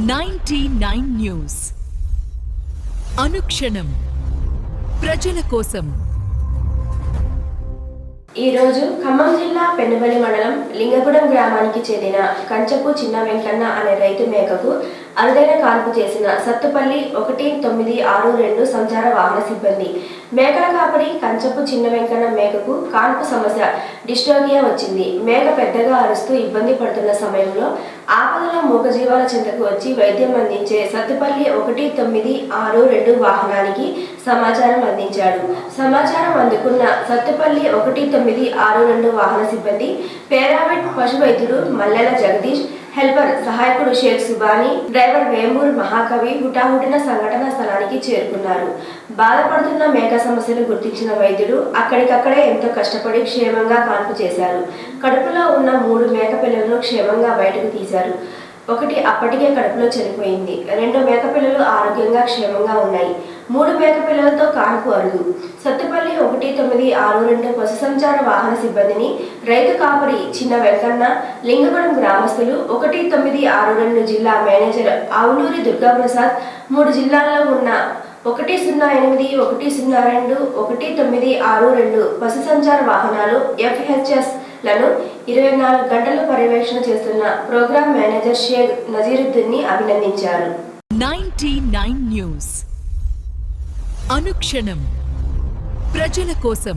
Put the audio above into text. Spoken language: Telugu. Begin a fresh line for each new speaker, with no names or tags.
99 న్యూస్ అనుక్షణం ప్రజల కోసం.
ఈ రోజు ఖమ్మం జిల్లా పెనుబలి మండలం లింగగూడెం గ్రామానికి చెందిన కంచపు చిన్న వెంకన్న అనే రైతు మేకకు అరుదైన కాన్పు చేసిన సత్తుపల్లి 1962 సంచార వాహన సిబ్బంది. మేకల కాపరి కంచపు చిన్న వెంకన్న మేకకు కాన్పు సమస్య డిస్టోనియా వచ్చింది. మేక పెద్దగా అరుస్తూ ఇబ్బంది పడుతున్న సమయంలో ఆపదలో మూగజీవాల చెంతకు వచ్చి వైద్యం అందించే సత్తుపల్లి 1962 వాహనానికి సమాచారం అందించాడు. సమాచారం అందుకున్న సత్తుపల్లి 1962 వాహన సిబ్బంది పేరావిట్ పశు వైద్యుడు మల్లెల జగదీష్, హెల్పర్ సహాయకుడు షేక్ సుబానీ, డ్రైవర్ వేమూర్ మహాకవి హుటాహుటిన సంఘటన స్థలానికి చేరుకున్నారు. బాధపడుతున్న మేక సమస్యను గుర్తించిన వైద్యుడు అక్కడికక్కడే ఎంతో కష్టపడి క్షేమంగా కాన్పు చేశారు. కడుపులో ఉన్న 3 మేక పిల్లలను క్షేమంగా బయటకు తీశారు. ఒకటి అప్పటికే కడుపులో చనిపోయింది. 2 మేక పిల్లలు ఆరోగ్యంగా క్షేమంగా ఉన్నాయి. 3 మేక పిల్లలతో కాన్పు అరుదు. సత్తుపల్లి 1962 పశు సంచార వాహన సిబ్బందిని రైతు కాపరి చిన్న వెంకన్న, లింగగూడెం గ్రామస్తులు, 1962 జిల్లా మేనేజర్ ఆవులూరి దుర్గాప్రసాద్, 3 జిల్లాల్లో ఉన్న 108, 102, 1962 పశు సంచార వాహనాలు FHS లను 24 గంటలు పర్యవేక్షణ చేస్తున్న ప్రోగ్రామ్ మేనేజర్ షేక్ నజీరుద్దీన్ని అభినందించారు.
99 న్యూస్ అనుక్షణం ప్రజల కోసం.